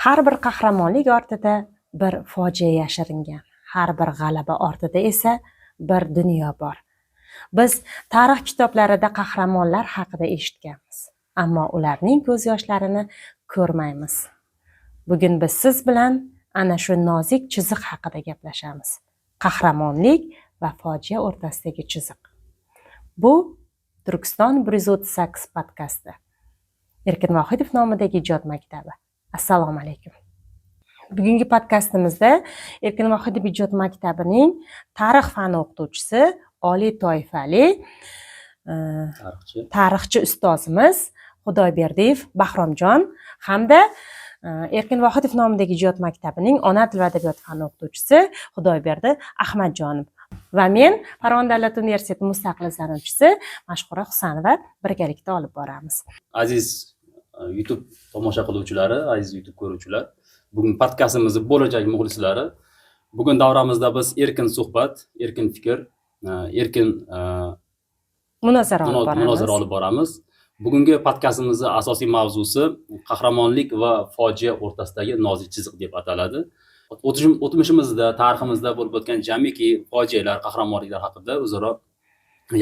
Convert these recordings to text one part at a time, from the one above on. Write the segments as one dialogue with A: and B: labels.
A: Har bir qahramonlik ortida bir fojia yashiringan. Har bir g'alaba ortida esa bir dunyo bor. Biz tarix kitoblarida qahramonlar haqida eshitganmiz, ammo ularning ko'z yoshlarini ko'rmaymiz. Bugun biz siz bilan ana shu nozik chiziq haqida gaplashamiz. Qahramonlik va fojia o'rtasidagi chiziq. Bu Turkiston 138 podkasti. Erkin Vohidov nomidagi ijod maktabi. Assalomu alaykum. Bugungi podkastimizda Erkin Vohidov ijod maktabining tarix fani o'qituvchisi, oliy toifali tarixchi ustozimiz Xudoyberdiyev Bahromjon hamda Erkin Vohidov nomidagi ijod maktabining ona til va adabiyot fani o'qituvchisi Xudoyberdi Ahmadjonov va men Farg'ona davlat universiteti mustaqil izlanuvchisi Mashhura Husanova birgalikda olib boramiz.
B: Aziz YouTube tomosha qiluvchilari, aziz YouTube ko'ruvchilar, bugun podkastimizni bo'lajak muxlislari, bugun davramizda biz erkin suhbat, erkin fikr, erkin
A: munozara
B: olib boramiz. Bugungi podkastimizning asosiy mavzusi qahramonlik va fojia o'rtasidagi nozik chiziq deb ataladi. O'tmishimizda, tariximizda bo'lib o'tgan jamiki fojialar, qahramonliklar haqida o'zaro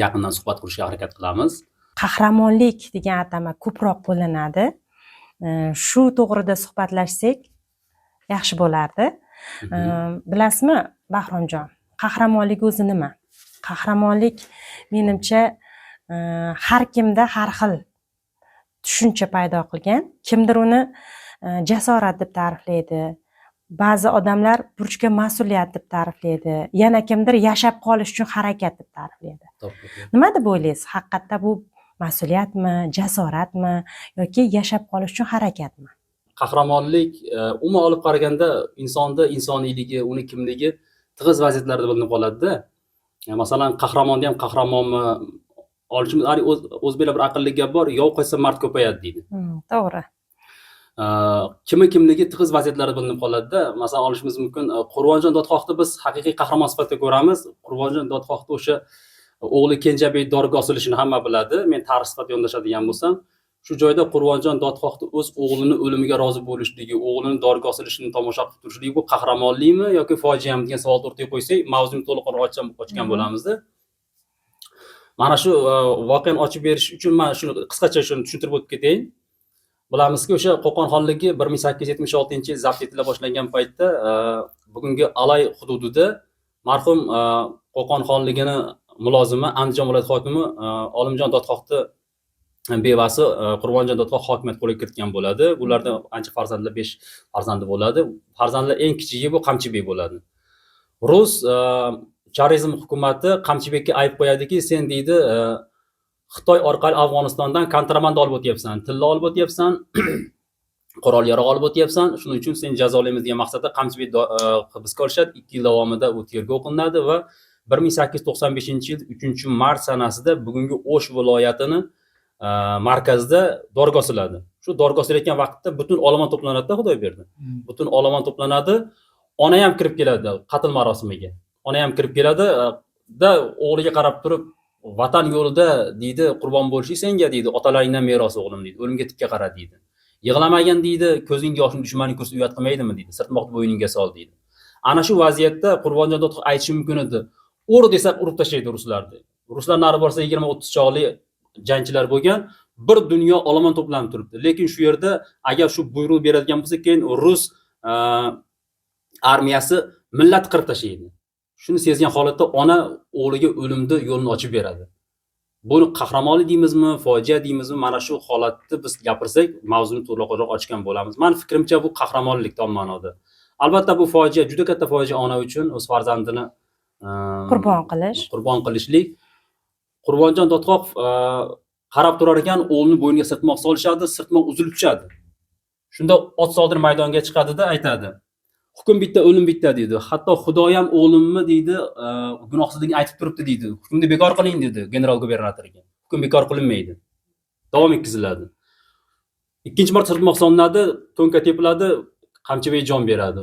B: yaqindan suhbat qurishga harakat qilamiz.
A: Qahramonlik degan atama ko'proq qo'llanadi. Shu to'g'rida suhbatlashsak yaxshi bo'lardi. Bilasizmi, Bahromjon, qahramonlik o'zi nima? Qahramonlik menimcha har kimda har xil tushuncha paydo qilgan. Kimdir uni jasorat deb ta'riflaydi. Ba'zi odamlar burchga mas'uliyat deb ta'riflaydi. Yana kimdir yashab qolish uchun harakat deb ta'riflaydi. Nima deb o'ylaysiz? Haqiqatda bu mas'uliyatmi, jasoratmi yoki yashab qolish uchun harakatmi?
B: Qahramonlik umuman olib qaraganda insonda insoniyligi, uni kimligi tig'iz vaziyatlarda bilinib qoladi-da. Masalan, qahramonni ham qahramonmi olishimiz, o'zbeklar bir aqlli gap bor, yov qo'ysa mard ko'payadi deydi.
A: To'g'ri.
B: Kimligi tig'iz vaziyatlarda bilinib qoladi-da. Masalan, olishimiz mumkin, Qurbonjon Dodxohni biz haqiqiy qahramon sifatida ko'ramiz. Qurbonjon Dodxohni o'sha o'g'li Kenjabek doriga osilishini hamma biladi. Men tarix sifatida yondashadigan bo'lsam, shu joyda Qurbonjon Dodxohni o'z o'g'lini o'limiga rozi bo'lishligi, o'g'lini doriga osilishini tomosha qilib turishligi bu qahramonlikmi yoki fojiami degan savolni o'rtaga qo'ysak, mavzuni to'liqroq ochgan bo'lamiz-da. Mana shu voqeani ochib berish uchun men shuni qisqacha tushuntirib o'tib ketayin. Bilamizki, o'sha Qo'qon xonligi 1876-yil zabt etila boshlangan paytda bugungi Alay hududida marhum Qo'qon xonligini mulozimi, Andijon viloyat hokimi Olimjon Dodxohni bevasi Qurbonjon Dodxoh hokimiyat qo'lga kiritgan bo'ladi. Ularda ancha farzandlar, 5 farzandi bo'ladi. Farzandlar eng kichigi bu Qamchibek bo'ladi. Rus charizm hukumati Qamchibekka ayb qo'yadiki, sen deydi Xitoy orqali Afg'onistondan kontrabanda olib o'tyapsan, tilla olib o'tyapsan, qurol yarog' olib o'tyapsan. Shuning uchun seni jazolaymiz degan maqsadda Qamchibek hibsga olishadi. 2 yil davomida u tergov qilinadi va 1895-yil 3-mart sanasida bugungi O'sh viloyatini markazida dorga osiladi. Shu dorga osilayotgan vaqtda butun olomon to'planadi-da, Xudoyberdi. Butun olomon to'planadi. Ona ham kirib keladi qatl marosimiga. Ona ham kirib keladi da o'g'liga qarab turib, vatan yo'lida deydi, qurbon bo'lishing senga deydi, otalaringdan meros o'g'lim deydi, o'limga tikka qara deydi. Yig'lamagin deydi, ko'zingga yoshni dushmaning ko'rsa uyat qilmaydimi deydi, sirtmoqni bo'yningga sol deydi. Ana shu vaziyatda Qurbonjon Dodxoh aytishi mumkin edi. Ur desa urib tashlaydi ruslarni. Ruslar nari borsa 20-30 choqli jangchilar bo'lgan, bir dunyo olomon to'planib turibdi. Lekin shu yerda agar shu buyruq berilgan bo'lsa, keyin rus armiyasi millat qirib tashlaydi. Shuni sezgan holatda ona o'g'liga o'limni yo'lini ochib beradi. Buni qahramonlik deymizmi, fojia deymizmi? Mana shu holatni biz gapirsak, mavzuni to'liqroq ochgan bo'lamiz. Men fikrimcha bu qahramonlik tom ma'noda. Albatta bu fojia, juda katta fojia ona uchun, o'z farzandini qurbon qilishlik. Qurbonjon Dodxoh qarab turar ekan, o'g'lini bo'yniga sirtmoq solishadi, sirtmoq uzilib tushadi. Shunda ot Sodir maydonga chiqadi-da aytadi: hukm bitta, o'lim bitta deydi. Hatto Xudo ham o'limni deydi, gunohsizligini aytib turibdi deydi. Hukmni bekor qiling dedi general gubernatoriga. Hukm bekor qilinmaydi. Davom etkaziladi. Ikkinchi marta sirtmoq solinadi, to'nka tepiladi, Qamchibek jon beradi.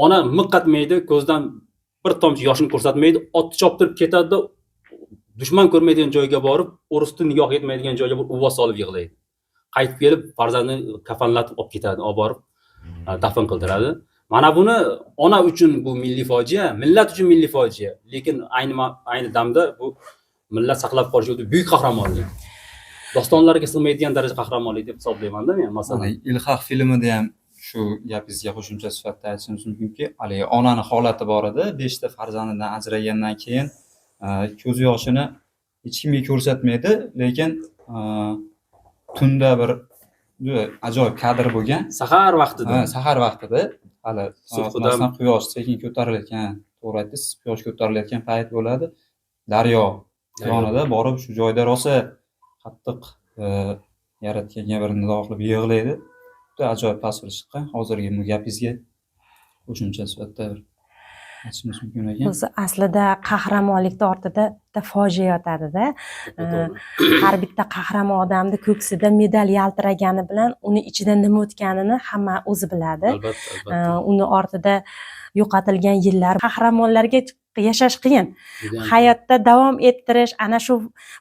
B: Ona miqqatmaydi, ko'zdan bir tomchi yoshini ko'rsatmaydi, otni choptirib ketadi, dushman ko'rmaydigan joyga borib, o'risni nigoh yetmaydigan joyga bir uvoz solib yig'laydi. Qaytib kelib farzandini kafanlatib olib ketadi, olib borib dafn qildiradi. Mana buni ona uchun bu milliy fojia, millat uchun milliy fojia. Lekin ayni damda bu millat saqlab qolish uchun buyuk qahramonlik. Dostonlarga sig'maydigan darajada qahramonlik deb hisoblayman-da men masalan.
C: Ilhaq filmida ham shu gapingizga qo'shimcha sifatida aytishimiz mumkinki, haligi onani holati bor edi, 5 ta farzandidan ajragandan keyin ko'z yoshini hech kimga ko'rsatmaydi, lekin tunda bir ajoyib kadr bo'lgan.
B: Sahar vaqtida.
C: Sahar vaqtida hali quyosh sekin ko'tarilayotgan, to'g'ri aytdingiz, quyosh ko'tarilayotgan payt bo'ladi. Daryo yonida borib shu joyda rosa qattiq yaratganga bir nido qilib yig'laydi. Juda ajoyib tasvir chiqqan. Hozirgi bu gapingizga qo'shimcha sifatida aytishimiz mumkin ekan.
A: O'zi aslida qahramonlikning ortida bitta fojia yotadi-da. Har bitta qahramon odamni ko'ksida medal yaltiragani bilan uni ichida nima o'tganini hamma o'zi biladi.
B: Albatta.
A: Uni ortida yo'qotilgan yillar, qahramonlarga yashash qiyin. Hayotda davom ettirish, ana shu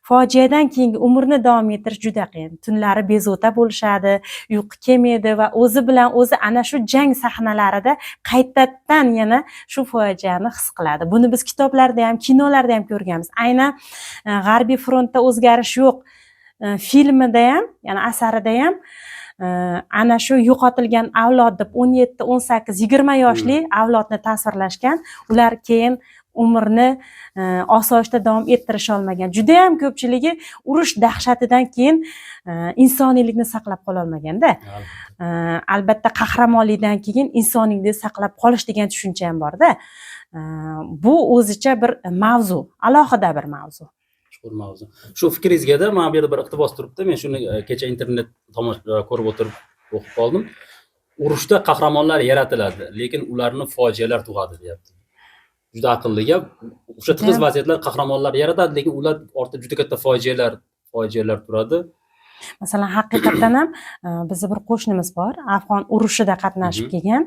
A: fojiadan keyingi umrni davom ettirish juda qiyin. Tunlari bezovta bo'lishadi, uyqu kelmaydi va o'zi bilan o'zi ana shu jang sahnalarida qaytadan yana shu fojiani his qiladi. Buni biz kitoblarda ham, kinolarda ham ko'rganmiz. Aynan G'arbiy frontda o'zgarish yo'q filmida ham, ya'ni asarida ham ana shu yo'qotilgan avlod deb 17, 18, 20 yoshli avlodni tasvirlashgan. Ular keyin umrni osoyishta davom ettirisha olmagan. Juda ham ko'pchiligi urush dahshatidan keyin insoniylikni saqlab qola olmaganda. Albatta qahramonlikdan keyin insoniylikni saqlab qolish degan tushuncha ham bor-da. Bu o'zicha bir mavzu, alohida bir mavzu.
B: Chuqur mavzu. Shu fikringizga-da men bu yerda bir iqtibos turibdi. Men shuni kecha internet tomosha ko'rib o'tirib o'qib qoldim. Urushda qahramonlar yaratiladi, lekin ularni fojialar tug'adi, deyapti. Juda aqlli gap. O'sha tig'iz vaziyatlar qahramonlar yaratadi, lekin ular ortida juda katta fojialar turadi.
A: Masalan, haqiqatan ham bizning bir qo'shnimiz bor, Afg'on urushida qatnashib kelgan.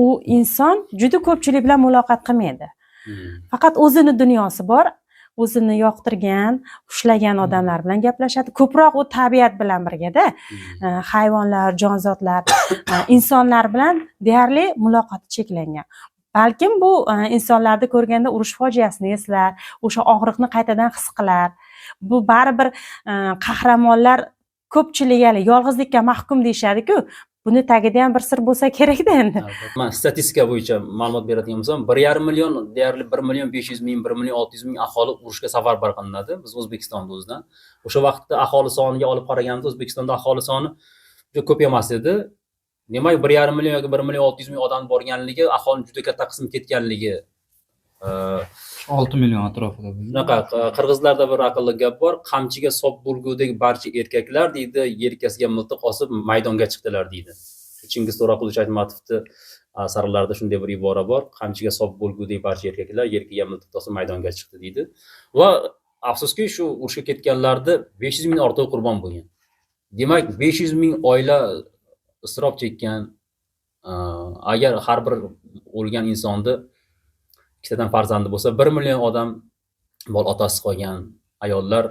A: U inson juda ko'pchilik bilan muloqot qilmaydi. Faqat o'zini dunyosi bor, o'zini yoqtirgan, xushlagan odamlar bilan gaplashadi. Ko'proq u tabiat bilan birgada, hayvonlar, jonzotlar, insonlar bilan deyarli muloqoti cheklangan. Balkim bu insonlarni ko'rganda urush fojiasini eslar, o'sha og'riqni qaytadan his qilar. Bu baribir qahramonlar ko'pchilik yolg'izlikka mahkum deyishadi-ku. Buni tagida ham bir sir bo'lsa kerak-da endi.
B: Men statistika bo'yicha ma'lumot beradigan bo'lsam, 1,5 million, deyarli 1,500,000, 1,600,000 aholi urushga safarbar qilinadi. Biz O'zbekistonda o'zidan. O'sha vaqtda aholi soniga olib qaraganimizda O'zbekistonda aholi soni juda ko'p emas edi. Demak, 1,5 million yoki 1,600,000 odam borganligi, aholining juda katta qismi ketganligi.
C: 6 million atrofida.
B: Shunaqa qirg'izlarda bir aqlli gap bor. Qamchiga sop bo'lgudek barcha erkaklar deydi, yelkasiga miltiq osib maydonga chiqdilar deydi. Chingiz To'raqulov Aytmatovning asarlarida shunday bir ibora bor. Qamchiga sop bo'lgudek barcha erkaklar yelkaga miltiq osib maydonga chiqdi deydi. Va afsuski shu urushga ketganlarda 500 ming ortiq qurbon bo'lgan. Demak, 500 ming oila isrof chekkan. Agar har bir o'lgan insonni ikkitadan farzandi bo'lsa, 1 million odam bol otasi qolgan, ayollar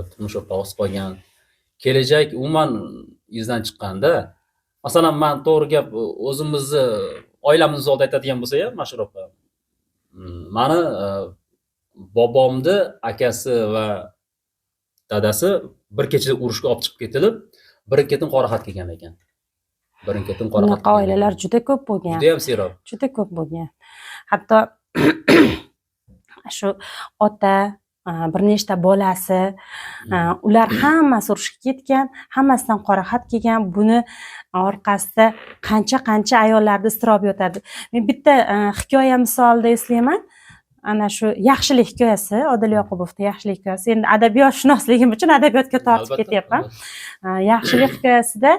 B: turmush o'rtog'isi qolgan. Kelajak umuman izdan chiqqanda, masalan, men to'g'ri gap o'zimizni oilamizni misol aytadigan bo'lsa ham, Mashhur opa. Meni bobomni akasi va dadasi bir kechada urushga olib chiqib ketilib, birin-ketin qora xat kelgan ekan. Birin-ketin qora xat.
A: Bunaqa oilalar juda ko'p bo'lgan.
B: Juda ham serob.
A: Juda ko'p bo'lgan. Hatto shu ota, bir nechta bolasi, ular hammasi urushga ketgan, hammasidan qora xat kelgan. Buni orqasida qancha ayollarda iztirob yotadi. Men bitta hikoya misolida eslayman. Ana shu Yaxshilik hikoyasi, Odil Yoqubovning Yaxshilik hikoyasi. Endi adabiyotshnosligim uchun adabiyotga tortib ketyapman. Yaxshilik hikoyasida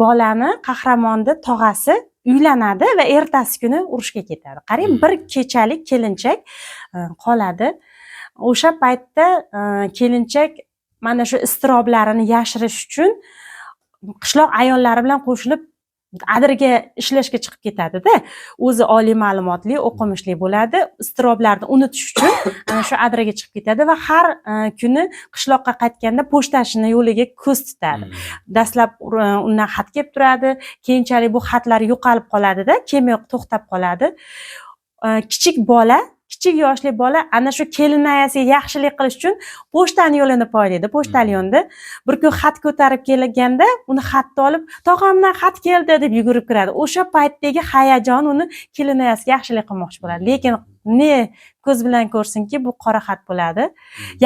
A: bolani qahramonni tog'asi uylanadi va ertasi kuni urushga ketadi. Qarang, bir kechalik kelinchak qoladi. O'sha paytda kelinchak mana shu iztiroblarini yashirish uchun qishloq ayollari bilan qo'shilib adriga ishlashga chiqib ketadi-da. O'zi oliy ma'lumotli, o'qimishli bo'ladi. Iztiroblarni unutish uchun ana shu adriga chiqib ketadi va har kuni qishloqqa qaytganda pochtashini yo'liga ko'z tutadi. Dastlab undan xat kelib turadi, keyinchalik bu xatlar yo'qolib qoladi-da, kelmay to'xtab qoladi. Kichik yoshli bola ana shu kelinayasiga yaxshilik qilish uchun pochtani yo'lini poylaydi, pochtalyonni. Bir kun xat ko'tarib kelganda, uni xatni olib, "Tog'amdan xat keldi" deb yugurib kiradi. O'sha paytdagi hayajon uni kelinayasiga yaxshilik qilmoqchi bo'ladi. Lekin ne ko'z bilan ko'rsinki, bu qora xat bo'ladi.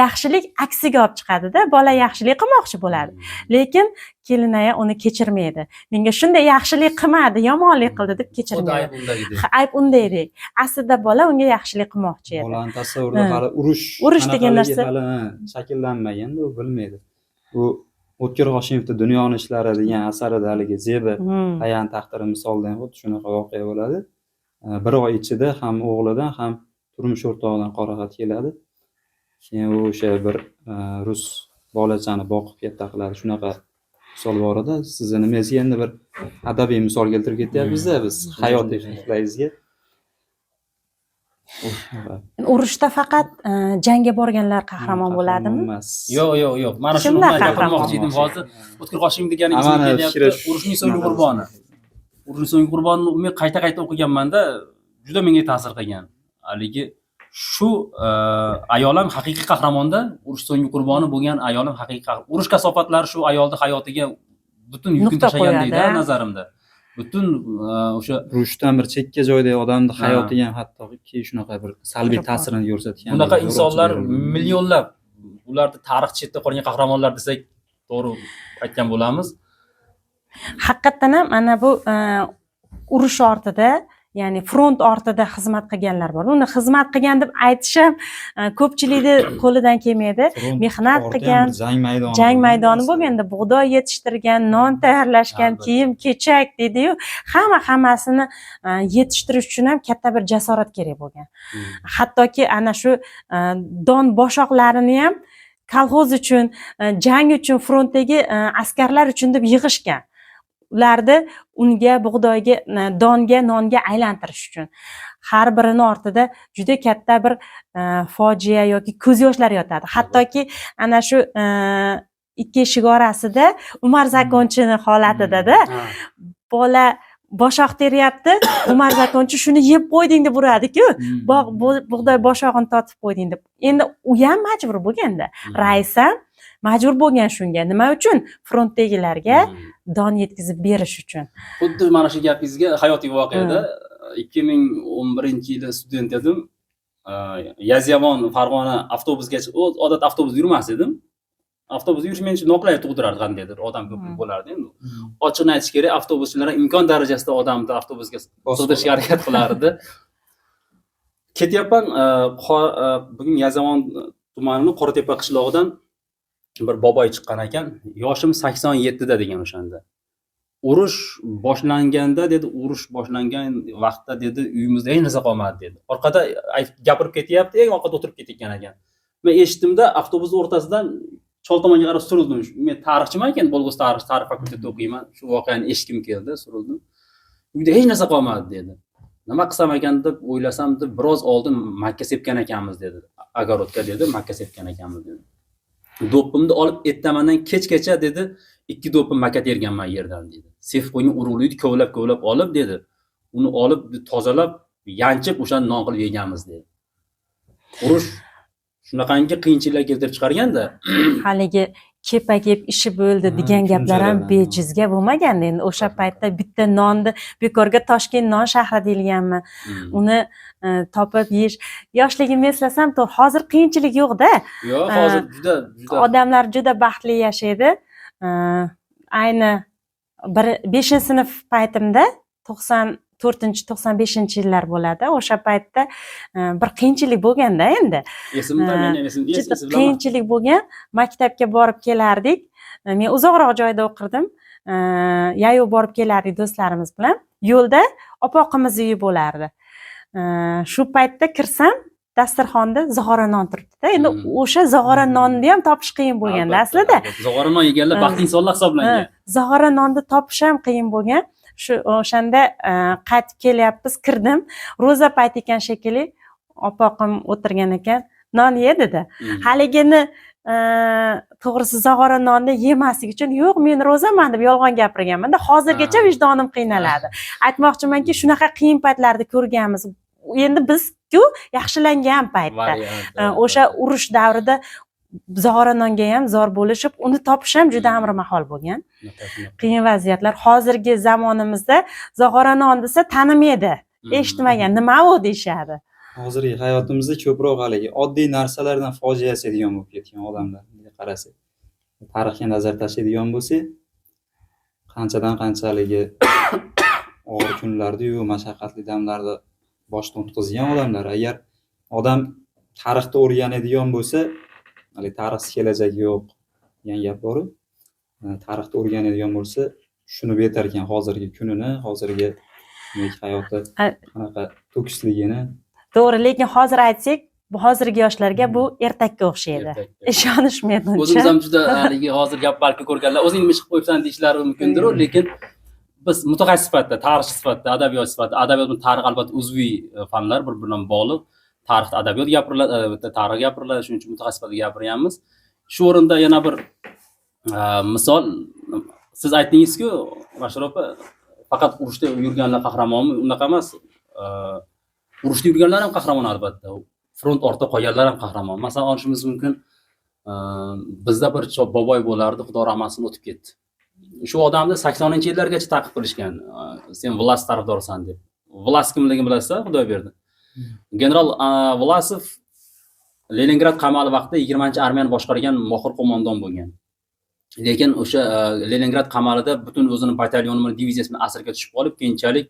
A: Yaxshilik aksiga olib chiqadi-da, bola yaxshilik qilmoqchi bo'ladi. Lekin kelinaya uni kechirmaydi. Menga shunday yaxshilik qilmadi, yomonlik qildi deb kechirmaydi. Ayb unda edi. Aslida bola unga yaxshilik qilmoqchi edi.
C: Bolaning tasavvurida hali
A: urush degan narsa
C: hali shakllanmaganda u bilmaydi. U O'tkir Hoshimovning Dunyoning ishlari degan asarida haligi Zebi Ayan taqdiri misoldan xuddi shunaqa voqea bo'ladi. Bir oy ichida ham o'g'lidan ham turmush o'rtog'idan qora xat keladi. Keyin u o'sha bir rus bolachani boqib katta qiladi. Shunaqa misol bor edi. Sizni nimasiga endi bir adabiy misol keltirib ketyapmiz-da biz hayotiy fikrlaringizga.
A: Urushda faqat jangga borganlar qahramon bo'ladimi?
B: Yo'q. Mana shuni gapirmoqchi edim hozir. O'tkir Hoshimov deganingizni kelyapti. Urushning so'nggi qurboni. Urushning so'nggi qurbonni men qayta o'qiganmanda juda menga ta'sir qilgan. Haligi shu ayol ham haqiqiy qahramonda, urush so'nggi qurboni bo'lgan ayol ham haqiqiy urush kasofatlari shu ayolning hayotiga butun yukni tashlagandek-da nazarimda. Butun o'sha
C: urushdan bir chekka joydagi odamning hayotiga ham hattoki shunaqa bir salbiy ta'sirini ko'rsatgan.
B: Bunaqa insonlar millionlab, ularni tarix chetda qolgan qahramonlar desak to'g'ri aytgan bo'lamiz.
A: Haqiqatan ham mana bu urush ortida, ya'ni front ortida xizmat qilganlar bor. Uni xizmat qilgan deb aytish ham ko'pchilikni qo'lidan kelmaydi. Mehnat qilgan, jang maydoni bo'lganda bug'doy yetishtirgan, non tayyorlashgan, kiyim-kechak dedi-yu, hammasini yetishtirish uchun ham katta bir jasorat kerak bo'lgan. Hattoki ana shu don boshoqlarini ham kolxoz uchun, jang uchun, frontdagi askarlar uchun deb yig'ishgan. Ularni unga, bug'doyga, donga, nonga aylantirish uchun. Har birini ortida juda katta bir fojia yoki ko'z yoshlar yotadi. Hattoki ana shu ikki eshik orasida Umar Zakonchining holatida-da bola boshoq teryapti, Umar Zakonchi shuni yeb qo'yding deb uradi-ku, bug'doy boshog'ini totib qo'yding deb. Endi u ham majbur bo'lganda, rais ham majbur bo'lgan shunga. Nima uchun? Frontdagilarga don yetkazib berish uchun.
B: Xuddi mana shu gapingizga hayotiy voqeada 2011-yili student edim. Yazyavon Farg'ona avtobusgacha, odatda avtobus yurmas edim. Avtobus yurish men uchun noqulay tug'dirardi qandaydir, odam ko'p bo'lardi endi. Ochiqni aytish kerak, avtobuschilar imkon darajasida odamni avtobusga sig'dirishga harakat qilardi. Ketyapman, bugun Yazyavon tumanining Qoratepa qishlog'idan bir boboy chiqqan ekan. Yoshim 87 da degan o'shanda. Urush boshlanganda dedi, urush boshlangan vaqtda dedi, uyimizda hech narsa qolmadi dedi. Orqada gapirib ketyapti, eng orqada o'tirib ketgan ekan. Men eshitdimda avtobus o'rtasidan chol tomonga qarab surildim. Men tarixchiman ekan, Bo'lg'usi tarix fakultetida o'qiyman. Shu voqeani eshitgim keldi, surildim. Uyda hech narsa qolmadi dedi. Nima qilsam ekan deb o'ylasam deb biroz oldin makka sepgan ekanmiz dedi. Agorodga dedi, makka sepgan ekanmiz dedi. Do'ppimni olib ertamandan kechgacha dedi, 2 do'ppim makka terganman yerdan dedi. Sef qo'ygan urug'likni kovlab olib dedi. Uni olib tozalab, yanchib o'shani non qilib yeganmiz dedi. Urush shunaqangi qiyinchiliklar keltirib chiqarganda,
A: haligi kepak-yeb ishi bo'ldi degan gaplar ham bejizga bo'lmaganda. Endi o'sha paytda bitta nonni bekorga Toshkent non shahri deyilganmi? Uni topib yeyish. Yoshligimni eslasam, hozir qiyinchilik yo'q-da.
B: Yo'q, hozir juda
A: odamlar juda baxtli yashaydi. Ayni 5-sinf paytimda 94-95-yillar bo'ladi. O'sha paytda bir qiyinchilik bo'lganda endi.
B: Esimda, men esimda.
A: Qiyinchilik bo'lgan. Maktabga borib kelardik. Men uzoqroq joyda o'qirdim. Yayov borib kelardik do'stlarimiz bilan. Yo'lda opoqimiz uyi bo'lardi. Shu paytda kirsam, dasturxonda zog'ora non turibdi-da. Endi o'sha zog'ora nonni ham topish qiyin bo'lganda aslida.
B: Zog'ora non yeganlar baxtli insonlar hisoblangan.
A: Zog'ora nonni topish ham qiyin bo'lgan. shu o'shanda qaytib kelyapmiz, kirdim. Ro'za payti ekan shekilli, opoqim o'tirgan ekan, non ye dedi. Haligini to'g'risi zog'ora nonni yemaslik uchun yo'q, men ro'zaman deb yolg'on gapirganman-da. Hozirgacha vijdonim qiynaladi. Aytmoqchimanki, shunaqa qiyin paytlarni ko'rganmiz. Endi biz-ku yaxshilangan paytda, o'sha urush davrida zog'ora nonga ham zor bo'lishib, uni topish ham juda amri mahol bo'lgan. Qiyin vaziyatlar. Hozirgi zamonimizda zog'ora non desa tanimaydi. Eshitmagan, nima u deyshadi.
C: Hozirgi hayotimizda ko'proq haligi oddiy narsalardan fojia yasaydigan bo'lib ketgan odamlarga qarasak, tarixga nazar tashlaydigan bo'lsak, qanchadan qanchalarga og'ir kunlarni-yu, mashaqqatli damlarni boshdan o'tkazgan odamlar. Agar odam tarixni o'rganadigan bo'lsa, haligi tarixsiz kelajak yo'q degan gap bor-ku. Tarixni o'rganadigan bo'lsa, tushunib yetar ekan hozirgi kunini, hozirgi hayoti qanaqa to'kisligini.
A: To'g'ri, lekin hozir aytsak, hozirgi yoshlarga bu ertakka o'xshaydi. Ishonishmaydi uncha.
B: O'zimiz ham juda haligi hozir gap balki ko'rganlar, o'zing nima chiqib qo'yibsan deyishlari mumkindir, lekin biz mutaxassis sifatida, tarixchi sifatida, adabiyot sifatida, adabiyot bilan tarix albatta uzviy fanlar, bir-biri bilan bog'liq. Tarixda adabiyot gapiriladi, tarix gapiriladi, shuning uchun mutaxassis sifatida gapiryapmiz. Shu o'rinda yana bir misol, siz aytdingiz-ku, Mashhur opa, faqat urushda yurganlar qahramonmi? Unaqa emas. Urushda yurganlar ham qahramon albatta. Front ortda qolganlar ham qahramon. Masalan, olishimiz mumkin, bizda bir boboy bo'lardi, Xudo rahmatsin, o'tib ketdi. Shu odamni 80-yillargacha ta'qib qilishgan. Sen Vlasov tarafdorisan deb. Vlasov kimligini bilasizlar, Xudo berdi. General Vlasov Leningrad qamali vaqtida 20-armiyani boshqargan mohir qo'mondon bo'lgan. Lekin o'sha Leningrad qamalida butun o'zining batalyoni bilan diviziyasi bilan asirga tushib qolib, keyinchalik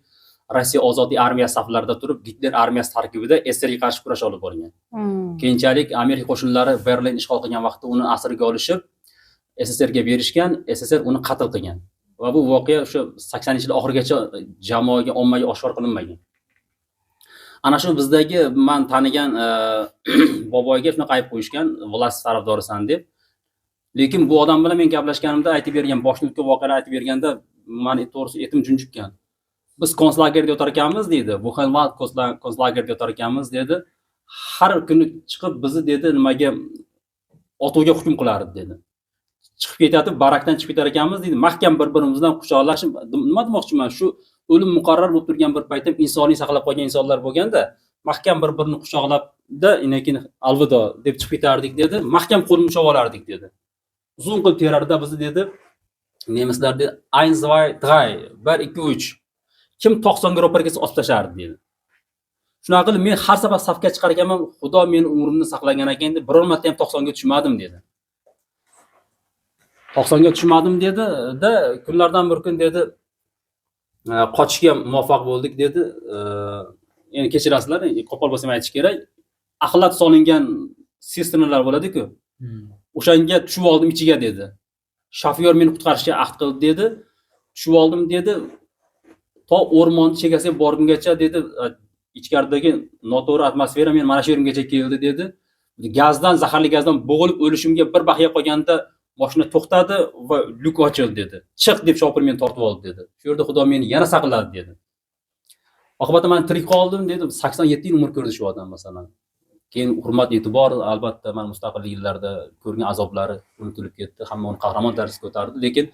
B: Rossiya ozodlik armiyasi saflarida turib, Gitler armiyasi tarkibida SSRga qarshi kurash olib borgan. Keyinchalik Amerika qo'shinlari Berlin ishg'ol qilgan vaqtda uni asirga olishib, SSRga berishgan, SSR uni qatl qilgan. Va bu voqea o'sha 80-yillar oxirigacha jamoaga, ommaga oshkor qilinmagan. Ana shu bizdagi men tanigan boboyga shunaqa ayb qo'yishgan, Vlasov tarafdorisan deb. Lekin bu odam bilan men gaplashganimda aytib bergan, boshni o'tgan voqealarni aytib berganda, meni to'g'risi etim junjikkan. Biz konslagerda yotar ekanmiz dedi. Buxenwald konslagerda yotar ekanmiz dedi. Har kuni chiqib bizni dedi nimaga otuvga hukm qilardi dedi. Chiqib ketib, barakdan chiqib ketar ekanmiz dedi. Mahkam bir-birimizdan quchoqlashib, nima demoqchiman? Shu o'lim muqarrar bo'lib turgan bir paytda insoniylik saqlab qolgan insonlar bo'lganda, mahkam bir-birini quchoqlabda, keyin alvido deb chiqib ketardik dedi. Mahkam qo'lni ushlab olardik dedi. Uzun qilib terarda bizni dedi. Nemislar dedi 1 2 3 1 2 3 kim 90 ga ro'pargasi osib tashardi dedi. Shunaqa qilib men har safar safga chiqar ekanman, Xudo meni umrimni saqlagan ekan deb biror marta ham 90 ga tushmadim dedi. 90 ga tushmadim dedi, da kunlardan bir kun dedi qochishga muvaffaq bo'ldik dedi. Endi kechirasizlar, qo'pol bo'lsa ham aytish kerak. Axlat solingan sisternalar bo'ladi-ku. O'shanga tushib oldim ichiga dedi. Shofyor meni qutqarishga ahd qildi dedi. Tushib oldim dedi. To o'rmon chegasiga borgungacha dedi, ichkaridagi noto'g'ri atmosfera men mana shu yerimgacha keldi dedi. Gazdan, zaharli gazdan bo'g'ilib o'lishimga bir baqiya qolganda mashina to'xtadi va lyuk ochildi dedi. Chiq deb shopir meni tortib oldi dedi. Shu yerda Xudo meni yana saqladi dedi. Oqibatda men tirik qoldim dedi. 87 yil umr ko'rdi shu odam masalan. Keyin hurmat e'tibor albatta men mustaqillik yillarida ko'rgan azoblari unutilib ketdi. Hamma uni qahramon darajasiga ko'tardi, lekin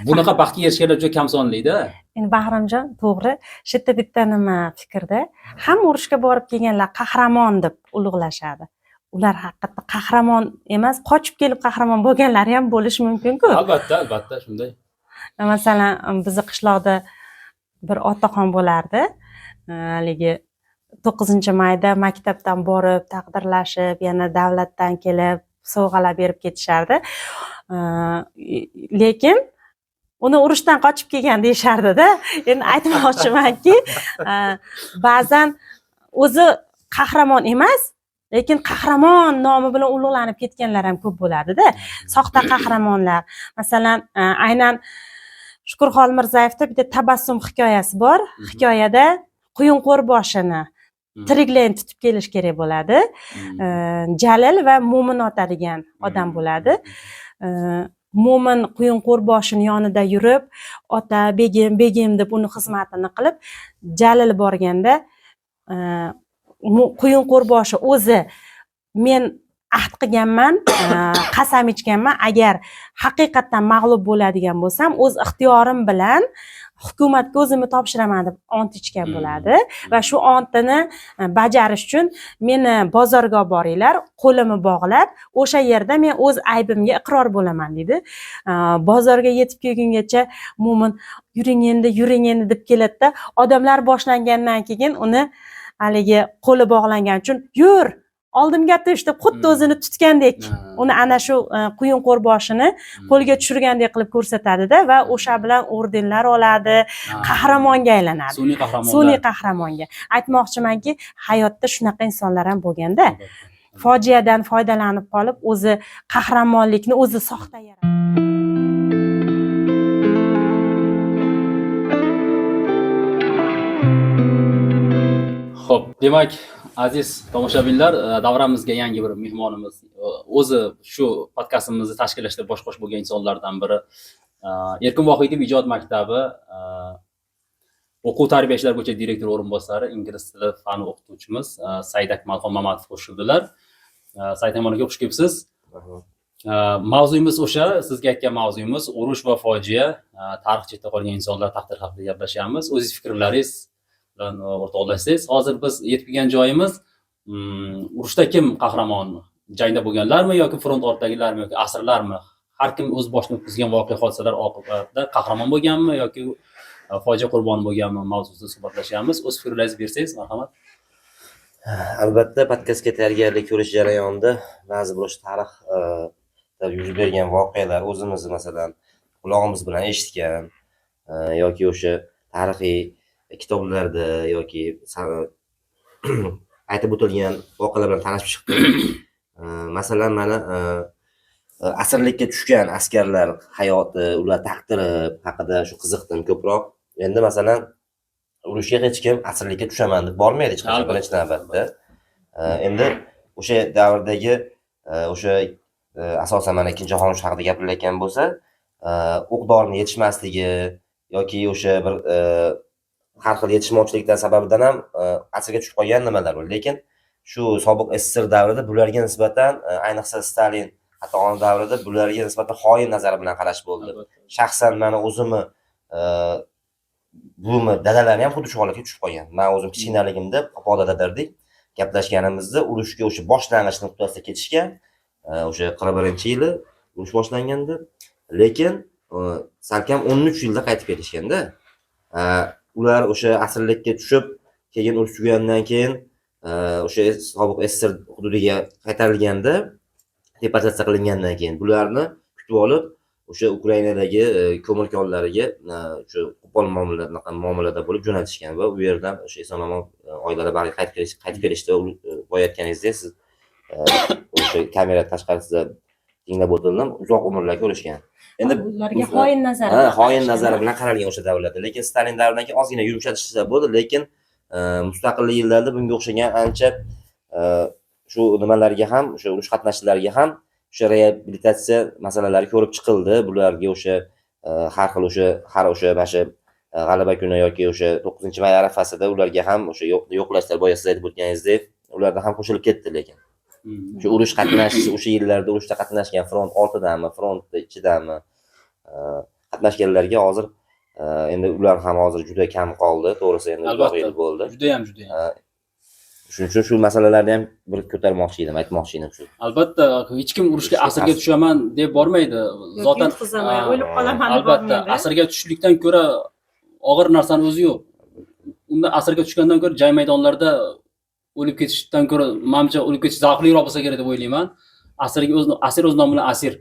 B: bunaqa baxtga erishganlar juda kam sonli-da.
A: Endi Bahramjon, to'g'ri, shu yerda bitta nima fikrda, hamma urushga borib kelganlar qahramon deb ulug'lashadi. Ular haqiqatda qahramon emas, qochib kelib qahramon bo'lganlari ham bo'lishi mumkin-ku.
B: Albatta, shunday.
A: Masalan, bizni qishloqda bir otaxon bo'lardi. Haligi 9-mayda maktabdan borib, taqdirlashib, yana davlatdan kelib sovg'alar berib ketishardi. Lekin uni urushdan qochib kelgan deyishardi-da. Endi aytmoqchimanki, ba'zan o'zi qahramon emas, lekin qahramon nomi bilan ulug'lanib ketganlar ham ko'p bo'ladi-da. Soxta qahramonlar. Masalan, aynan Shukurxon Mirzayevda bitta tabassum hikoyasi bor. Hikoyada Quyunqo'r boshini tiriklayin tutib kelish kerak bo'ladi. Jalil va Mo'min ota degan odam bo'ladi. mo'min quyin qo'rboshini yonida yurib, ota, begim deb uni xizmatini qilib, Jalil borganda quyin qo'rboshi o'zi men ahd qilganman, qasam ichganman, agar haqiqatdan mag'lub bo'ladigan bo'lsam, o'z ixtiyorim bilan hukumatga o'zimni topshiraman deb ont ichgan bo'ladi va shu ontini bajarish uchun meni bozorga olib boringlar, qo'limni bog'lab, o'sha yerda men o'z aybimga iqror bo'laman deydi. Bozorga yetib kelgungacha mo'min yuring endi deb keladida, odamlar boshlangandan keyin uni haligi qo'li bog'langan uchun yur oldimga tish deb xuddi o'zini tutgandek uni ana shu quyin qo'rboshini qo'lga tushirgandek qilib ko'rsatadida va o'sha bilan ordenlar oladi, qahramonga aylanadi. Sun'iy qahramonga. Aytmoqchimanki, hayotda shunaqa insonlar ham bo'lganda, fojiadan foydalanib qolib, o'zi qahramonlikni o'zi soxta yaratadi.
B: Xo'p, demak, aziz tomoshabinlar, davramizga yangi bir mehmonimiz, o'zi shu podkastimizni tashkillashda bosh bo'lgan insonlardan biri Erkin Vohidov ijod maktabi o'quv tarbiya ishlari bo'yicha direktor o'rinbosari, ingliz tili fani o'qituvchimiz Said Akmalxon Mamatov qo'shildilar. Said aka, xush kelibsiz. Mavzuyimiz o'sha, sizga aytgan mavzuyimiz urush va fojia, tarix chetda qolgan insonlar taqdiri haqida gaplashamiz. O'zingiz fikrlaringiz bilan o'rtoqlashsangiz, hozir biz yetib kelgan joyimiz urushda kim qahramon? Jangda bo'lganlarmi yoki front ortdagilarmi yoki asrlarmi? Har kim o'z boshidan o'tkazgan voqea hodisalar oqibatida qahramon bo'lganmi yoki fojia qurboni bo'lganmi mavzusida suhbatlashamiz. O'z fikrlaringizni bersangiz, marhamat.
D: Albatta, podkastga tayyorgarlik ko'rish jarayonida ba'zi bir tarixda yuz bergan voqealar o'zimizni masalan qulog'imiz bilan eshitgan yoki o'sha tarixiy kitoblarda yoki aytib o'tilgan voqealar bilan tanishib chiqdim. Masalan, mana asirlikka tushgan askarlar hayoti, ular taqdiri haqida shu qiziqdim ko'proq. Endi masalan, urushga hech kim asirlikka tushaman deb bormaydi hech qachon birinchi navbatda. Endi o'sha davrdagi o'sha asosan mana ikkinchi jahon urushi haqida gapirilayotgan bo'lsa, o'q-dorining yetishmasligi yoki o'sha bir har xil yetishmovchiliklar sababidan ham asirga tushib qolgan nimalar bor. Lekin shu sobiq SSR davrida bularga nisbatan, ayniqsa Stalin qatag'on davrida bularga nisbatan xoin nazari bilan qarash bo'ldi. Shaxsan meni o'zimni buvimni dadalari ham xuddi shu holatga tushib qolgan. Men o'zim kichkinaligimda opa dadalardik gaplashganimizda urushga o'sha boshlang'ich nuqtasida ketishgan. O'sha 41-yili urush boshlanganda, lekin salkam 13 yilda qaytib kelishganda, ular o'sha asirlikka tushib, keyin urush tugagandan keyin o'sha sobiq SSR hududiga qaytarilganda, deportatsiya qilingandan keyin bularni kutib olib, o'sha Ukrainadagi ko'milkonlariga o'sha qo'pol muomalada bo'lib jo'natishgan va u yerdan o'sha eson-omon oilalari qaytib kelishdi. Bo'yatganingizda siz o'sha kamera tashqarisida tinglab o'tildim, uzoq umrlarga o'lishgan.
A: Endi ularga xoin nazari.
D: Xoin nazari bilan qaralgan o'sha davrlarda. Lekin Stalin davridan keyin ozgina yumshatishlar bo'ldi, lekin mustaqillik yillarida bunga o'xshagan ancha shu nimalarga ham, o'sha urush qatnashchilariga ham o'sha reabilitatsiya masalalari ko'rib chiqildi. Bularga o'sha har xil o'sha mana g'alaba kuni yoki o'sha 9-may arafasida ularga ham o'sha yo'qlashlar, boya siz aytib o'tganingizdek, ularda ham qo'shilib ketdi. Lekin shu urush qatnashchisi o'sha yillarda urushda qatnashgan, front ortidami, front ichidami qatnashganlarga hozir endi ular ham hozir juda kam qoldi. To'g'risi endi uzoq yil bo'ldi.
B: Juda ham.
D: Shuning uchun shu masalalarni ham bir ko'tarmoqchi edim, aytmoqchi edim shu.
B: Albatta, hech kim urushga asirga tushaman deb bormaydi. Zotan
A: o'lib qolaman deb
B: albatta, asirga tushishlikdan ko'ra og'ir narsani o'zi yo'q. Unda asirga tushgandan ko'ra jang maydonlarida o'lib ketishdan ko'ra, menimcha o'lib ketish zavqliroq bo'lsa kerak deb o'ylayman. Asir o'z nomi bilan asir.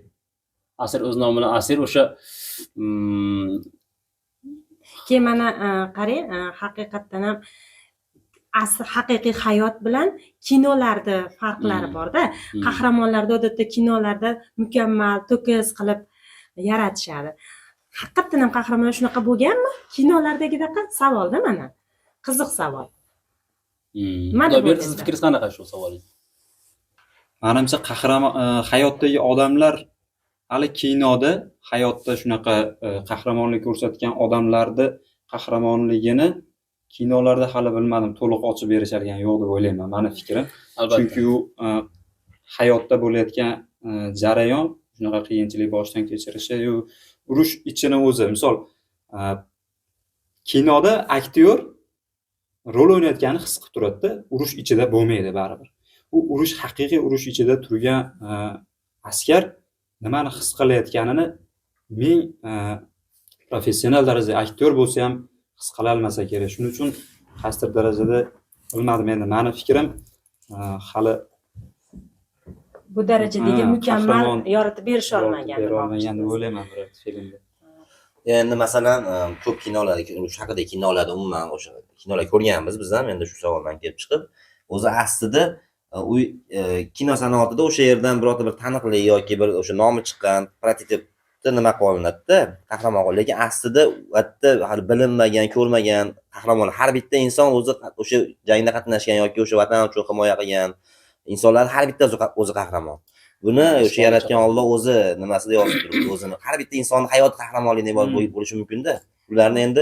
B: Asir o'z nomi bilan asir o'sha
A: keyin mana qarang, haqiqatdan ham haqiqiy hayot bilan kinolarda farqlari bor-da. Qahramonlarda odatda kinolarda mukammal, to'kis qilib yaratishadi. Haqiqatdan ham qahramonlar shunaqa bo'lganmi? Kinolardagidaqa savolda mana. Qiziq savol.
B: Xudo berdi, siz fikringiz qanaqa shu savolga?
C: Menimcha hayotdagi odamlar hali kinoda hayotda shunaqa qahramonlik ko'rsatgan odamlarni qahramonligini kinolarda hali bilmadim, to'liq ochib berishadigan yo'q deb o'ylayman, mani fikrim.
B: Albatta.
C: Chunki u hayotda bo'layotgan jarayon shunaqa qiyinchilik boshdan kechirishi, urush ichini o'zi, misol kinoda aktyor rol o'ynayotganini his qilib turadi-da, urush ichida bo'lmaydi baribir. U urush haqiqiy urush ichida turgan askar nimani his qilayotganini ming professional darajada aktyor bo'lsa ham his qila olmasa kerak. Shuning uchun qaysidir darajada bilmadim, endi meni fikrim hali
A: bu darajadagi mukammal
C: qahramon
A: yoritib berisha olmagan
C: deb o'ylayman bir filmda.
D: Endi masalan ko'p kinolarda urush haqida kinolarda umuman o'sha kinolar ko'rganmiz biz ham, endi shu savoldan kelib chiqib, o'zi aslida u kino sanoatida o'sha yerdan birorta bir taniqli yoki bir o'sha nomi chiqqan prototipni nima qilinadi-da, qahramon. Lekin aslida u yerda hali bilinmagan, ko'rmagan qahramon har bitta inson o'zi o'sha jangda qatnashgan yoki o'sha vatan uchun himoya qilgan insonlar har bittasi o'zi qahramon. Buni o'sha yaratgan Alloh o'zi nimasida yozib turibdi, o'zini. Har bitta insonning hayot qahramonligi bo'lishi mumkin-da. Ularni endi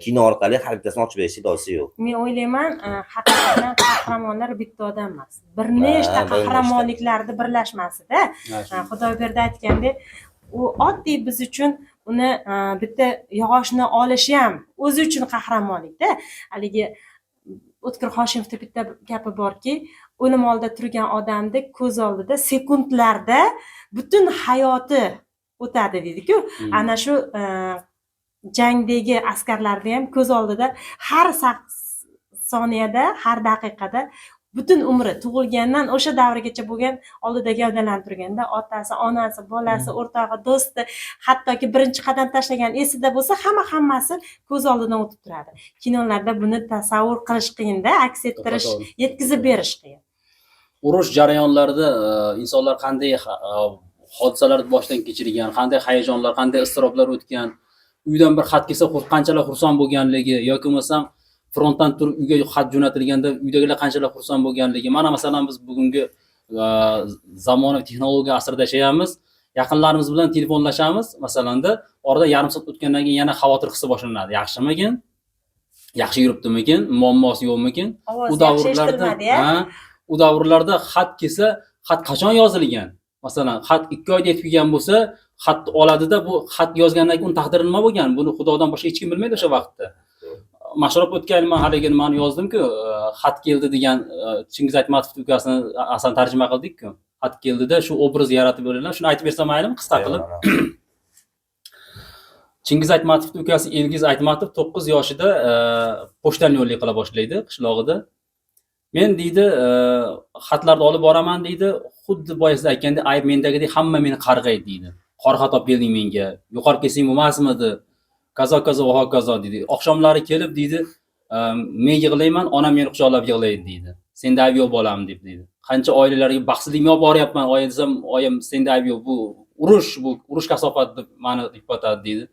D: kino orqali har bittasini ochib berish iloji yo'q.
A: Men o'ylayman, haqiqatan qahramonlar bitta odam emas. Bir nechta qahramonliklarni birlashmasida, Xudoyberdi aytgandek, u oddiy biz uchun uni bitta yog'ochni olishi ham o'zi uchun qahramonlikda. Haligi O'tkir Hoshimovda bitta gapi borki, o'lim oldida turgan odamni ko'z oldida sekundlarda butun hayoti o'tadi deydi-ku. Ana shu jangdagi askarlarni ham ko'z oldida har soniyada, har daqiqada butun umri tug'ilgandan o'sha davrigacha bo'lgan oldidagi gavdalanib turganda otasi, onasi, bolasi, o'rtog'i, do'sti, hattoki birinchi qadam tashlagan esida bo'lsa, hammasi ko'z oldidan o'tib turadi. Kinolarda buni tasavvur qilish qiyin-da, aks ettirish, yetkazib berish qiyin.
B: Urush jarayonlarida insonlar qanday hodisalarni boshdan kechirgan, qanday hayajonlar, qanday iztiroblar o'tgan, uydan bir xat kelsa qanchalar xursand bo'lganligi yoki bo'lmasam frontdan turib uyga xat jo'natilganda uydagilar qanchalar xursand bo'lganligi. Mana masalan biz bugungi zamonaviy texnologiya asrida yashayapmiz. Yaqinlarimiz bilan telefonlashamiz, masalanda orada yarim soat o'tgandan keyin yana xavotir hissi boshlanadi. Yaxshimikin? Yaxshi yuribdimikin? Muammosi yo'qmikin? U davrlarda xat kelsa, xat qachon yozilgan? Masalan, xat 2 oyda yetib kelgan bo'lsa, xatni oladida, bu xat yozgandan keyin uning taqdiri nima bo'lgan? Buni Xudodan boshqa hech kim bilmaydi o'sha vaqtda. Mashrob o'tganman, haligi nimani yozdim-ku, xat keldi degan Chingiz Aytmatovning ukasini asan tarjima qildik-ku. Xat keldida shu obrazni yaratib berilgan. Shuni aytib bersam maylimi, qisqa qilib? Chingiz Aytmatovning ukasi Ilgiz Aytmatov 9 yoshida pochtani yo'llik qila boshlaydi qishlog'ida. Men deydi, xatlarni olib boraman deydi, xuddi boyasida aytganda ayb mendagidek hamma meni qarg'aydi deydi. Qorxat olib kelding menga, yuqori kelsang bo'lmasmidi? Kazo va hokazo deydi. Oqshomlari kelib deydi, men yig'layman, onam meni quchoqlab yig'laydi deydi. Senda ayb yo'q bolam deb deydi. Qancha oilalarga baxtsizlik olib boryapman, oy desam, oyim senda ayb yo'q, bu urush kasofat deb meni yupatadi deydi.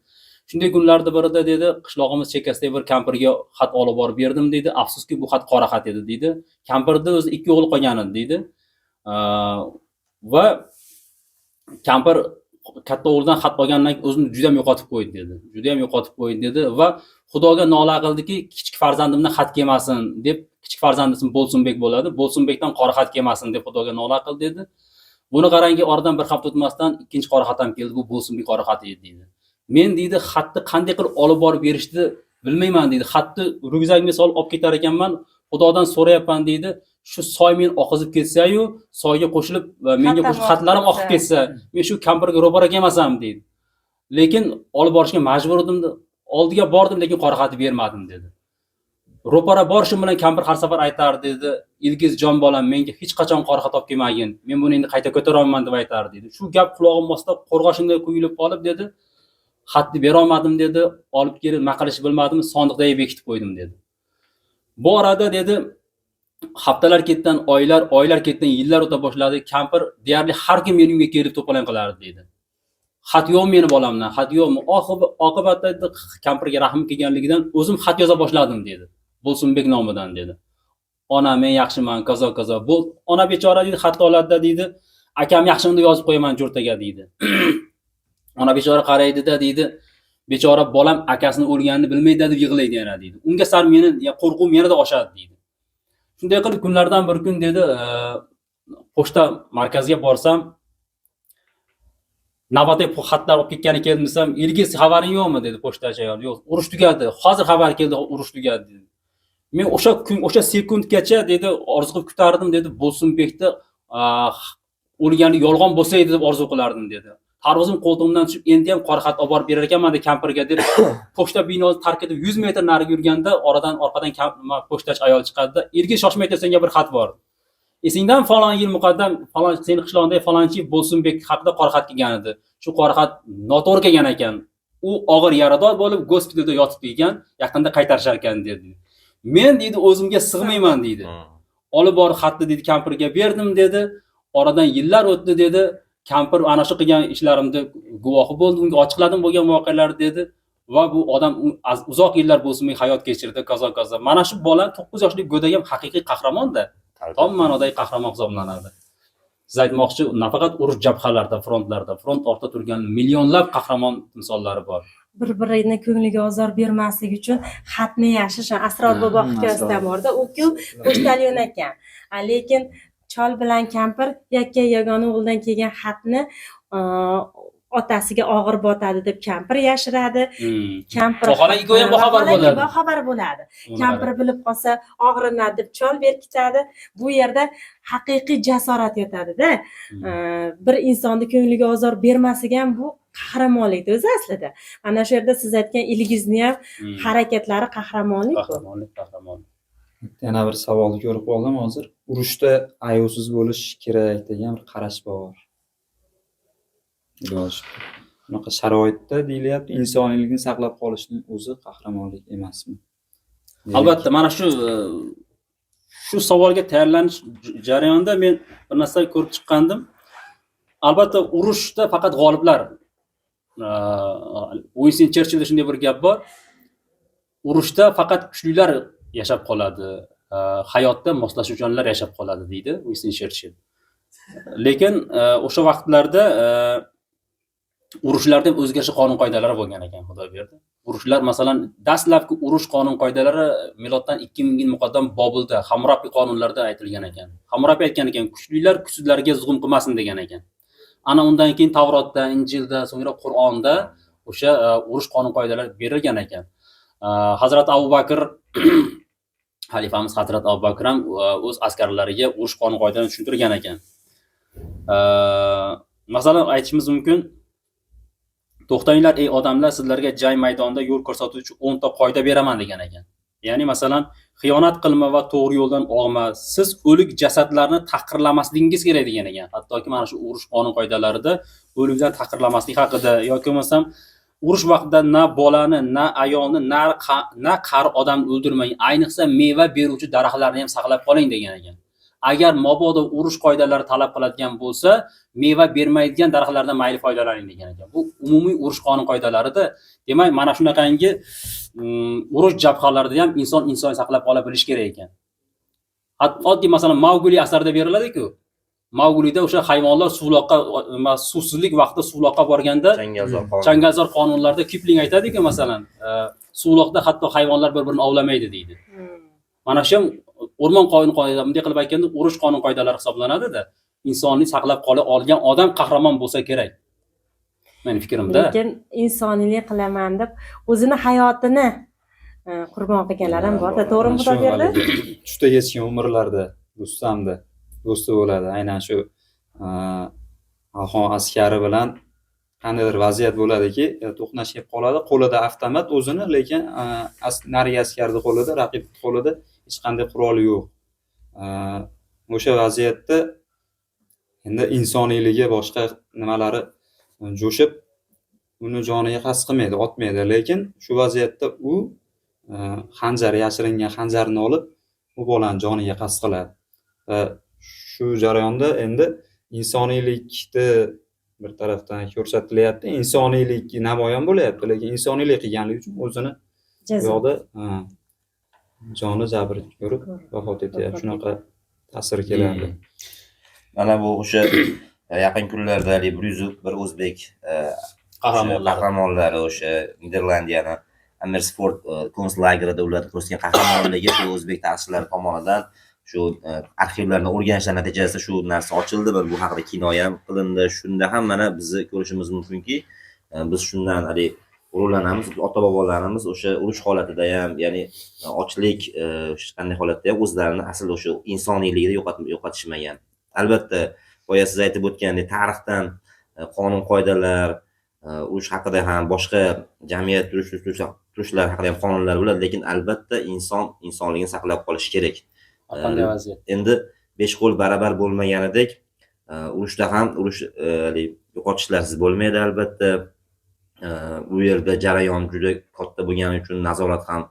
B: Shunday kunlarda birida dedi, qishlog'imiz chekkasidagi bir kampirga xat olib borib berdim deydi. Afsuski bu xat qora xat edi deydi. Kampirda o'zi 2 o'g'li qolgan edi deydi. Va kampir katta o'g'lidan xat olgandan keyin o'zini juda ham yo'qotib qo'ydi dedi. Juda ham yo'qotib qo'ydi dedi va Xudoga nola qildiki, kichik farzandimdan xat kelmasin deb, kichik farzandisi Bo'lsunbek bo'ladi. Bo'lsunbekdan qora xat kelmasin deb Xudoga nola qildi dedi. Buni qarangki, oradan bir hafta o'tmasdan ikkinchi qora xat ham keldi. Bu Bo'lsunbek qora xati edi deydi. Men deydi, xatni qanday qilib olib borib berishni bilmayman deydi. Xatni ryukzagimga solib olib ketar ekanman, Xudodan so'rayapman deydi. Shu soy men oqizib ketsa-yu, soyga qo'shilib menga qo'shib xatlarim oqib ketsa, men shu kampirga ro'bara kelmasam deydi. Lekin olib borishga majbur edim, oldiga bordim, lekin qora xatni bermadim dedi. Ro'para borishim bilan kampir har safar aytar dedi, Ilgiz jon bolam, menga hech qachon qora xat olib kelmagin. Men buni endi qayta ko'tara olmayman deb aytar dedi. Shu gap quloqim ostida qo'rg'oshinda quyilib qolib dedi. Xatni bera olmadim dedi, olib kelib nima qilishni bilmadim, sondiqda bekitib qo'ydim dedi. Bu orada dedi, haftalar ketdan oylar ketdan yillar o'ta boshladi. Kampir deyarli har kun meni uyga kelib to'polon qilardi dedi. Xat yo'q meni bolamdan, xat yo'qmi? Oqibatda kampirga rahim kelganligidan o'zim xat yoza boshladim dedi. Bo'lsunbek nomidan dedi. Ona men yaxshiman, kazo. Bu ona bechora dedi, xatni oladi dedi. Akam yaxshimni yozib qo'yaman jo'rtaga dedi. ona bechora qaraydida deydi, bechora bolam akasini o'lganini bilmaydi deb yig'laydi yana deydi. Unga sal meni qo'rquvim yanada oshadi deydi. Shunday qilib kunlardan bir kun dedi, pochta markaziga borsam, navbatdagi xatlar olib ketgani kelmasam, "Ilgis xabaring yo'qmi?" dedi pochtachi ayol. "Yo'q, urush tugadi. Hozir xabar keldi, urush tugadi" dedi. Men o'sha kun, o'sha sekundgacha dedi orzu qilib kutardim dedi, Bo'lsinbekda o'lgani yolg'on bo'lsa edi deb orzu qilardim dedi. Tarvuzim qo'ltig'imdan tushib, endi ham qora xat olib borib berar ekanman dedi kampirga deb. Pochta binosi tark etib 100 metr nariga yurganda orqadan pochtachi ayol chiqadi-da, "Ilgis shoshmay tur, senga bir xat bor. Esingdan falon yil muqaddam falon seni qishlog'ingdagi falonchi Bo'lsinbek haqida qora xat kelgan edi. Shu qora xat noto'g'ri kelgan ekan. U og'ir yarador bo'lib gospitalda yotib ekan, yaqinda qaytarishar ekan" dedi. Men dedi o'zimga sig'mayman dedi. Olib borib xatni dedi kampirga berdim dedi. Oradan yillar o'tdi dedi. Kampir ana shu qilgan ishlarimni guvohi bo'ldi, unga ochiqladim bo'lgan voqealar dedi. Va bu odam uzoq yillar Bo'lsinbek hayot kechirdi, kaza. Mana shu bola 9 yoshli go'dak ham haqiqiy qahramonda. Tom ma'nodagi qahramon hisoblanadi. Siz aytmoqchi, nafaqat urush jabhalarida, frontlarda, front ortida turgan millionlab qahramon misollari bor.
A: Bir-birini ko'ngliga ozor bermaslik uchun xatni yashish, Asror bobo hikoyasida borda, u-ku pochtalyon ekan. Lekin chol bilan kampir yakka yagona o'g'ildan kelgan xatni otasiga og'ir botadi deb kampir yashiradi. Kampir
B: Xohlagiga ham
A: boxabar bo'ladi. Kampir bilib qolsa og'rinadi deb chol berkitadi. Bu yerda haqiqiy jasorat yotadi-da. Bir insonni ko'ngliga ozor bermasligi ham bu qahramonlikdir o'zi aslida. Mana shu yerda siz aytgan Ilgizni ham harakatlari qahramonlik.
C: Yana bir savolni ko'rib qoldim hozir. Urushda ayovsiz bo'lish kerak degan bir qarash bor. Bunaqa sharoitda deyilyapti, insoniylikni saqlab qolishning o'zi qahramonlik emasmi?
B: Albatta, mana shu savolga tayyorlanish jarayonida men bir narsa ko'rib chiqqandim. Albatta, urushda faqat g'oliblar. Winston Cherchillda shunday bir gap bor. Urushda faqat kuchlilar yashab qoladi, hayotda moslashuvchanlar yashab qoladi deydi Winston Cherchill. Lekin o'sha vaqtlarda urushlarda o'zgarishli qonun qoidalari bo'lgan ekan, xudo berdi. Urushlar, masalan, dastlabki urush qonun qoidalari miloddan 2000 yil muqaddam Bobilda, Hammurapi qonunlarida aytilgan ekan. Hammurapi aytgan ekan, kuchlilar kuchsizlarga zulm qilmasin degan ekan. Ana undan keyin Tavrotda, Injilda, so'ngra Qur'onda o'sha urush qonun qoidalari berilgan ekan. Hazrat Abu Bakr xalifamiz Hazrat Abu Bakr ham o'z askarlariga urush qonun qoidalarini tushuntirgan ekan. Masalan, aytishimiz mumkin, to'xtanglar ey odamlar, sizlarga jang maydonida yo'l ko'rsatuvchi 10 ta qoida beraman degan ekan. Ya'ni masalan, xiyonat qilma va to'g'ri yo'ldan olma, siz o'lik jasadlarni tahqirlamasligingiz kerak degan ekan. Hattoki mana shu urush qonun qoidalarida o'liklarni tahqirlamaslik haqida yoki bo'lmasam urush vaqtida na bolani, na ayolni, na qari odamni o'ldirmang, ayniqsa meva beruvchi daraxtlarni ham saqlab qoling degan ekan. Agar mabodo urush qoidalari talab qiladigan bo'lsa, meva bermaydigan daraxtlardan mayli foydalaning degan ekan. Bu umumiy urush qonun qoidalarida. Demak, mana shunaqangi urush jabhalarida ham inson saqlab qola bilish kerak ekan. Oddiy masalan Mowgli asarida beriladi-ku. Mowgli'da o'sha hayvonlar suvsizlik vaqtida suvloqqa borganda changalzor qonunlarda Kipling aytadi-ku, masalan, suvloqda hatto hayvonlar bir-birini ovlamaydi deydi. Mana shu o'rmon qonun qoidalari bunday qilib aytganda urush qonun qoidalari hisoblanadi-da. Insonni saqlab qola olgan odam qahramon bo'lsa kerak. Mening fikrimda.
A: Lekin insoniylik qilaman deb o'zini hayotini qurbon qilganlar ham bor-da, to'g'rimi xudo berdi?
C: Tushda kechgan umrlarda Rustamda do'sti bo'ladi. Aynan shu Afg'on askari bilan qandaydir vaziyat bo'ladiki, to'qnash kelib qoladi, qo'lida avtomat o'zini, lekin narigi askarning qo'lida, raqib qo'lida hech qanday qurol yo'q. O'sha vaziyatda endi insoniyligi boshqa nimalari jo'shib, uni joniga qasd qilmaydi, otmaydi, lekin shu vaziyatda u xanjar, yashiringan xanjarni olib, u bolani joniga qasd qiladi. Va shu jarayonda endi insoniylikni bir tarafdan ko'rsatilyapti, insoniylik namoyon bo'lyapti, lekin insoniylik qilganligi uchun o'zini bu yoqda joni jabr ko'rib vafot etyapti. Shunaqa ta'sir keladi.
D: Mana bu o'sha yaqin kunlarda bir o'zbek qahramonlari o'sha Niderlandiyani Amersfoort konslagerida ularni ko'rsatgan qahramonligi shu o'zbek ta'sirchilari tomonidan shu arxivlarni o'rganishlar natijasida shu narsa ochildi va bu haqida kino ham qilindi. Shunda ham mana bizni ko'rishimiz mumkinki, biz shundan haligi g'ururlanamiz. Ota bobolarimiz o'sha urush holatida ham, ya'ni ochlik hech qanday holatda ham o'zlarini asl o'sha insoniyligini yo'qotishmagan. Albatta, boya siz aytib o'tgandek, tarixdan qonun qoidalar, urush haqida ham boshqa jamiyat turishlar haqida ham qonunlar bo'ladi, lekin albatta insonligini saqlab qolish kerak.
B: Qanday vaziyat?
D: Endi 5 qo'l barabar bo'lmaganidek, urushda ham yo'qotishlarsiz bo'lmaydi albatta. Bu yerda jarayon juda katta bo'lgani uchun nazorat ham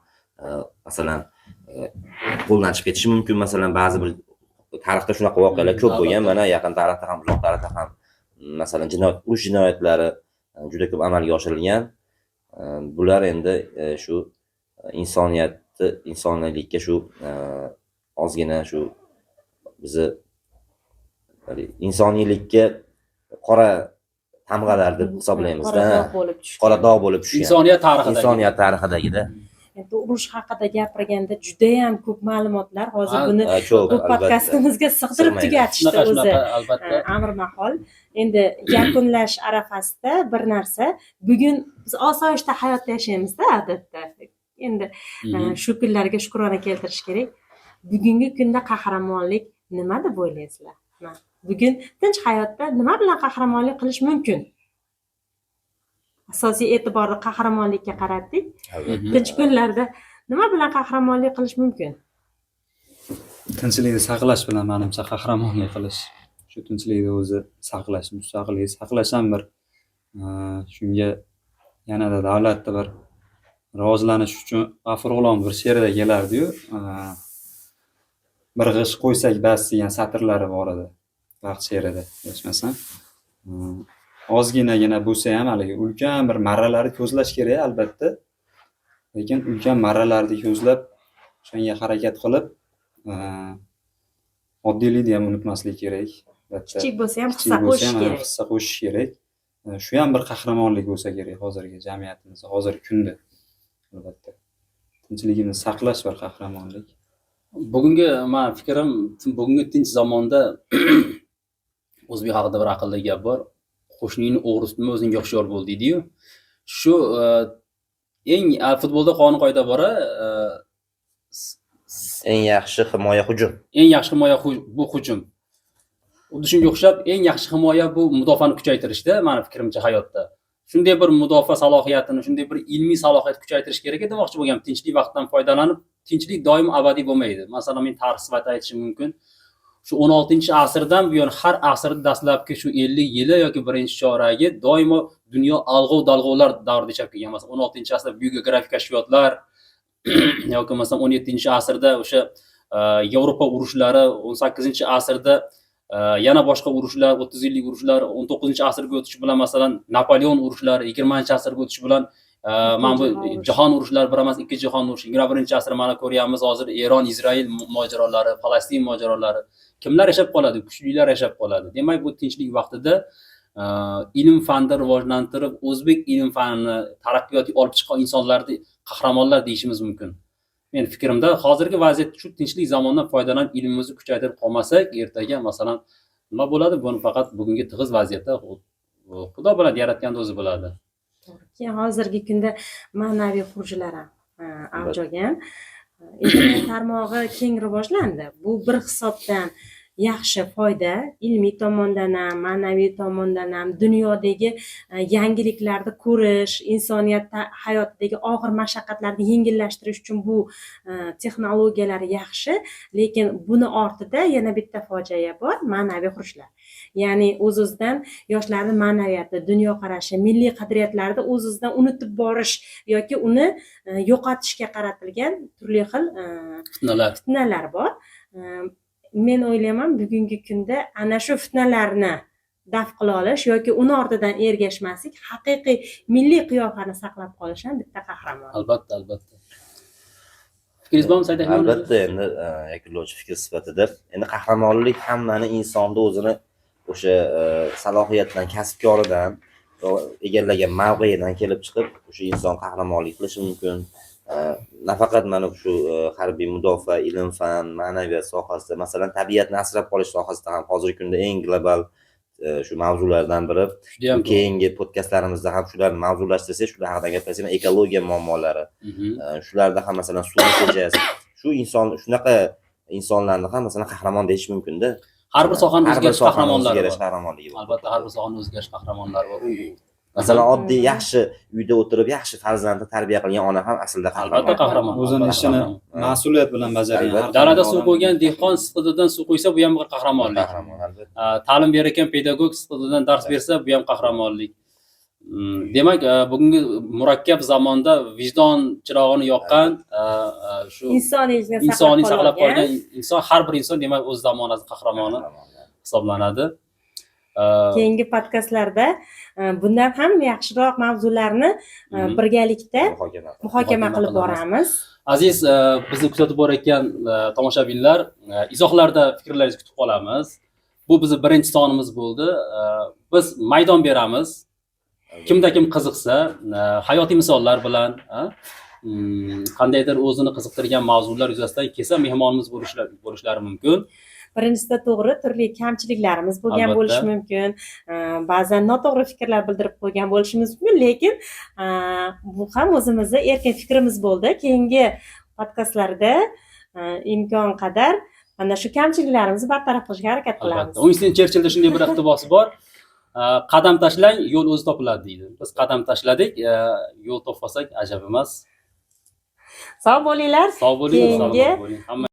D: masalan qo'ldan chiqib ketishi mumkin. Masalan, ba'zi bir tarixda shunaqa voqealar ko'p bo'lgan. Mana yaqin tarixda ham, uzoq tarixda ham masalan urush jinoyatlari juda ko'p amalga oshirilgan. Bular endi shu insoniylikka shu ozgina shu bizni insoniylikka qora tamg'alar deb hisoblaymiz-da. Qora dog' bo'lib tushgan. Insoniyat tarixidagida.
A: Endi urush haqida gapirganda juda ham ko'p ma'lumotlar, hozir buni bu podkastimizga sig'dirib tugatishdi o'zi.
B: Albatta.
A: Amr mahol. Endi yakunlash arafasida bir narsa, bugun biz osoyishta hayotda yashaymiz-da odatda. Endi shu kunlarga shukrona keltirish kerak. Bugungi kunda qahramonlik nima deb o'ylaysizlar? Bugun tinch hayotda nima bilan qahramonlik qilish mumkin? Asosiy e'tiborni qahramonlikka qaratdik. Tinch kunlarda nima bilan qahramonlik qilish mumkin?
C: Tinchlikni saqlash bilan menimcha qahramonlik qilish. Shu tinchlikni o'zi saqlash, mustaqillikni saqlash ham bir shunga yanada davlatda bir rivojlanish uchun G'afur bir she'rida kelardi-yu, bir g'ish qo'ysak bas degan satrlari bor edi. Vaqt she'rida, adashmasam. Ozginagina bo'lsa ham haligi ulkan bir marralarni ko'zlash kerak albatta. Lekin ulkan marralarni ko'zlab, o'shanga harakat qilib, oddiylikni ham unutmaslik kerak.
A: Kichik bo'lsa ham hissa qo'shish kerak.
C: Hissa qo'shish kerak. Shu ham bir qahramonlik bo'lsa kerak hozirgi jamiyatimizda, hozirgi kunda. Albatta. Tinchligini saqlash bir qahramonlik.
B: Bugungi men fikrim, bugungi tinch zamonda o'zbek haqida bir aqlli gap bor. Qo'shningni o'g'risi nima o'zingga hushyor bo'l deydi-yu. Shu eng futbolda qonun qoida bor-a,
D: eng yaxshi himoya hujum.
B: Eng yaxshi himoya bu hujum. Xuddi shunga o'xshab, eng yaxshi himoya bu mudofaani kuchaytirishda, meni fikrimcha hayotda. Shunday bir mudofaa salohiyatini, shunday bir ilmiy salohiyat kuchaytirish kerak edi demoqchi bo'lgan. Tinchlik vaqtdan foydalanib, tinchlik doim abadiy bo'lmaydi. Masalan, men tarix sifatida aytishim mumkin. Shu 16-asrdan buyon har asrda dastlabki shu 50 yili yoki birinchi choragi doimo dunyo alg'ov-dalg'ovlar davrida yashab kelgan. Masalan, 16-asrda buyuk geografik kashfiyotlar yoki masalan 17-asrda o'sha Yevropa urushlari, 18-asrda yana boshqa urushlar, 30 yillik urushlar, 19-asrga o'tish bilan masalan Napoleon urushlari, 20-asrga o'tish bilan mana bu jahon urushlari bir emas, 2 jahon urushi, 21-asr mana ko'ryapmiz hozir Eron, Izrail mojarolari, Falastin mojarolari. Kimlar yashab qoladi? Kuchlilar yashab qoladi. Demak, bu tinchlik vaqtida ilm fanni rivojlantirib, o'zbek ilm fanini taraqqiyotiga olib chiqqan insonlarni qahramonlar deyishimiz mumkin. Men fikrimda hozirgi vaziyat shu tinchlik zamondan foydalanib ilmimizni kuchaytirib qolmasak, ertaga masalan nima bo'ladi? Buni faqat bugungi tig'iz vaziyatda Xudo biladi, yaratganda o'zi biladi.
A: Keyin hozirgi kunda ma'naviy xurujlar ham avj olgan. Internet tarmog'i keng rivojlandi. Bu bir hisobdan yaxshi foyda, ilmiy tomondan ham, ma'naviy tomondan ham, dunyodagi yangiliklarni ko'rish, insoniyat hayotidagi og'ir mashaqqatlarni yengillashtirish uchun bu texnologiyalar yaxshi, lekin buni ortida yana bitta fojia bor, ma'naviy xurujlar. Ya'ni o'z-o'zidan yoshlarning ma'naviyati, dunyoqarashi, milliy qadriyatlarni o'z-o'zidan unutib borish yoki uni yo'qotishga qaratilgan turli xil fitnalar bor. Men o'ylayman, bugungi kunda ana shu fitnalarni daf qila olish yoki uni ortidan ergashmaslik, haqiqiy milliy qiyofani saqlab qolish ham bitta qahramon.
B: Albatta. Fikringiz bormi, Said aka?
D: Albatta, endi yakunlovchi fikr sifatida, endi qahramonlik hammani insonda o'zini o'sha salohiyatdan, kasbkoridan egallagan mavqeyidan kelib chiqib o'sha inson qahramonlik qilishi mumkin. Nafaqat mana shu harbiy mudofaa, ilm fan, ma'naviyat sohasida, masalan tabiatni asrab qolish sohasida ham hozirgi kunda eng global shu mavzulardan biri.
B: Judayam
D: Keyingi podkastlarimizda ham shularni mavzulashtirsak, shular haqida gaplashamiz. Ekologiya muammolari, shularda ham masalan suv tejasi, shu inson shunaqa insonlarni ham masalan qahramon deyish mumkin-da.
B: har bir sohani o'zgarish qahramonlari bor.
D: qahramonligi bor.
B: Albatta har bir sohani o'zgarish qahramonlari bor.
D: Masalan, oddiy yaxshi uyda o'tirib yaxshi farzandni tarbiya qilgan ona ham aslida
B: Albatta qahramon.
C: o'zini ishini mas'uliyat bilan bajargan.
B: Dalada suv qo'ygan dehqon sifatida suv qo'ysa, bu ham bir qahramonlik.
D: Qahramon albatta.
B: Ta'lim berayotgan pedagog sifatida dars bersa, bu ham qahramonlik. Demak, bugungi murakkab zamonda vijdon chirog'ini yoqqan, shu insoniy saqlab qolgan inson, har bir inson demak o'z zamonasi qahramoni hisoblanadi.
A: Keyingi podkastlarda bundan ham yaxshiroq mavzularni birgalikda muhokama qilib boramiz.
B: Aziz bizni kuzatib borayotgan tomoshabinlar, izohlarda fikrlaringizni kutib qolamiz. Bu bizning birinchi sonimiz bo'ldi. Biz maydon beramiz. Kimda kim qiziqsa, hayotiy misollar bilan qandaydir o'zini qiziqtirgan mavzular yuzasidan kelsa mehmonimiz bo'lishlari mumkin.
A: Birinchisida to'g'ri turli kamchiliklarimiz bo'lgan bo'lishi mumkin. Ba'zan noto'g'ri fikrlar bildirib qo'ygan bo'lishimiz mumkin, lekin bu ham o'zimizning erkin fikrimiz bo'ldi. Keyingi podkastlarda imkon qadar mana shu kamchiliklarimizni bartaraf qilishga harakat qilamiz.
B: Winston Cherchillda shunday bir iqtibosi bor. Qadam tashlang, yo'l o'zi topiladi deydi. Biz qadam tashladik, yo'l topmasak ajab emas.
A: Sog' bo'linglar.
B: Sog' bo'ling,
A: Keyingi